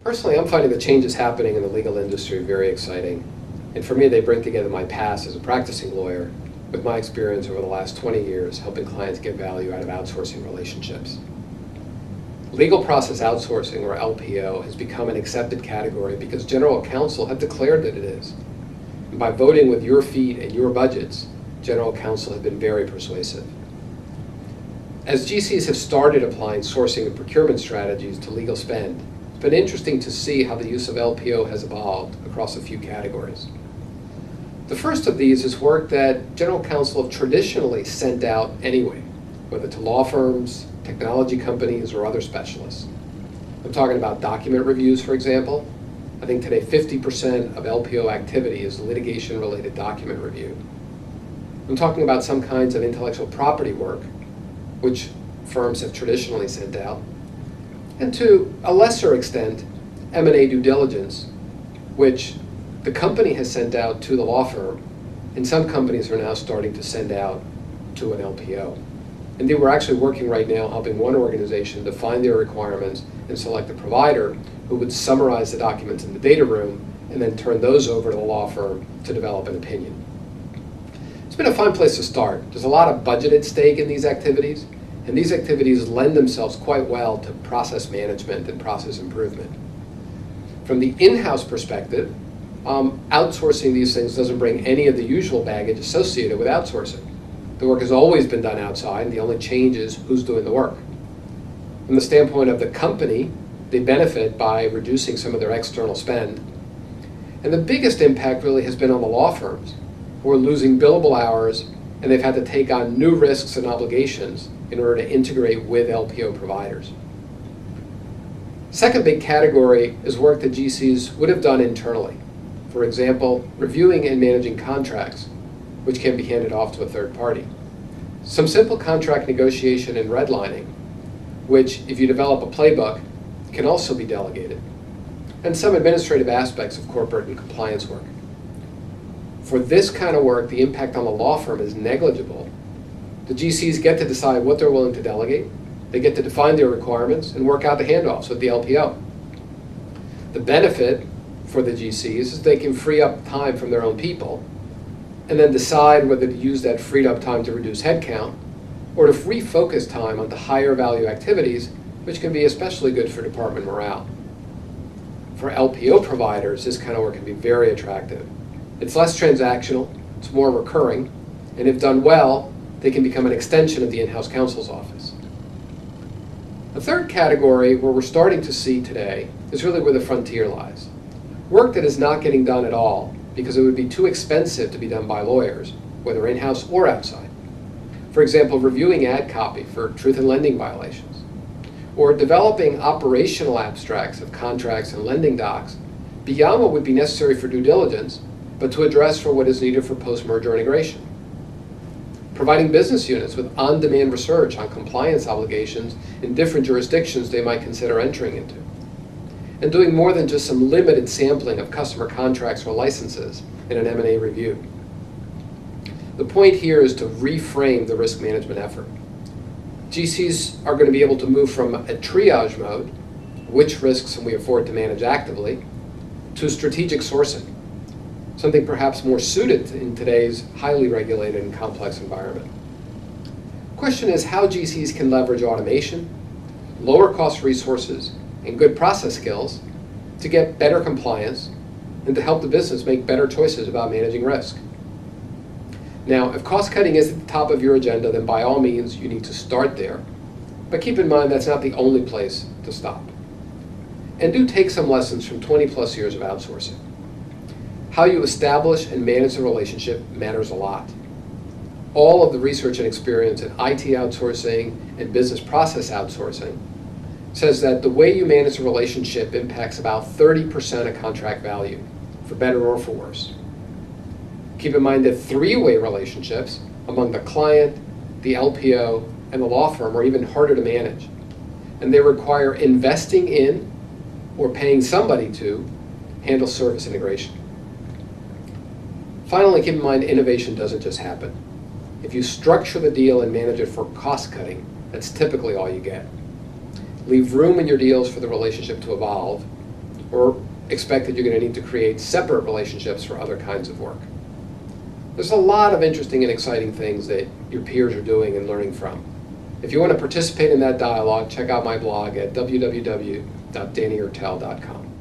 Personally, I'm finding the changes happening in the legal industry very exciting. And for me, they bring together my past as a practicing lawyer with my experience over the last 20 years helping clients get value out of outsourcing relationships. Legal process outsourcing, or LPO, has become an accepted category because general counsel have declared that it is. And by voting with your feet and your budgets, general counsel have been very persuasive. As GCs have started applying sourcing and procurement strategies to legal spend, it's been interesting to see how the use of LPO has evolved across a few categories. The first of these is work that general counsel have traditionally sent out anyway, whether to law firms, technology companies, or other specialists. I'm talking about document reviews, for example. I think today 50% of LPO activity is litigation-related document review. I'm talking about some kinds of intellectual property work, which firms have traditionally sent out, and to a lesser extent, M&A due diligence, which the company has sent out to the law firm, and some companies are now starting to send out to an LPO. Indeed, we're actually working right now helping one organization define their requirements and select a provider who would summarize the documents in the data room and then turn those over to the law firm to develop an opinion. It's been a fun place to start. There's a lot of budget at stake in these activities, and these activities lend themselves quite well to process management and process improvement. From the in-house perspective, outsourcing these things doesn't bring any of the usual baggage associated with outsourcing. The work has always been done outside, and the only change is who's doing the work. From the standpoint of the company, they benefit by reducing some of their external spend. And the biggest impact really has been on the law firms, who are losing billable hours, and they've had to take on new risks and obligations in order to integrate with LPO providers. Second big category is work that GCs would have done internally. For example, reviewing and managing contracts, which can be handed off to a third party. Some simple contract negotiation and redlining, which, if you develop a playbook, can also be delegated. And some administrative aspects of corporate and compliance work. For this kind of work, the impact on the law firm is negligible. The GCs get to decide what they're willing to delegate. They get to define their requirements and work out the handoffs with the LPO. The benefit for the GCs is they can free up time from their own people and then decide whether to use that freed up time to reduce headcount or to refocus time onto higher value activities, which can be especially good for department morale. For LPO providers, this kind of work can be very attractive. It's less transactional, it's more recurring, and if done well, they can become an extension of the in-house counsel's office. The third category where we're starting to see today is really where the frontier lies. Work that is not getting done at all because it would be too expensive to be done by lawyers, whether in-house or outside. For example, reviewing ad copy for truth in lending violations, or developing operational abstracts of contracts and lending docs beyond what would be necessary for due diligence, but to address for what is needed for post-merger integration. Providing business units with on-demand research on compliance obligations in different jurisdictions they might consider entering into. And doing more than just some limited sampling of customer contracts or licenses in an M&A review. The point here is to reframe the risk management effort. GCs are going to be able to move from a triage mode, which risks can we afford to manage actively, to strategic sourcing, something perhaps more suited in today's highly regulated and complex environment. The question is how GCs can leverage automation, lower cost resources, and good process skills to get better compliance and to help the business make better choices about managing risk. Now, if cost cutting is at the top of your agenda, then by all means you need to start there. But keep in mind that's not the only place to stop. And do take some lessons from 20 plus years of outsourcing. How you establish and manage the relationship matters a lot. All of the research and experience in IT outsourcing and business process outsourcing says that the way you manage a relationship impacts about 30% of contract value, for better or for worse. Keep in mind that three-way relationships among the client, the LPO, and the law firm are even harder to manage, and they require investing in or paying somebody to handle service integration. Finally, keep in mind innovation doesn't just happen. If you structure the deal and manage it for cost cutting, that's typically all you get. Leave room in your deals for the relationship to evolve, or expect that you're going to need to create separate relationships for other kinds of work. There's a lot of interesting and exciting things that your peers are doing and learning from. If you want to participate in that dialogue, check out my blog at www.dannyertel.com.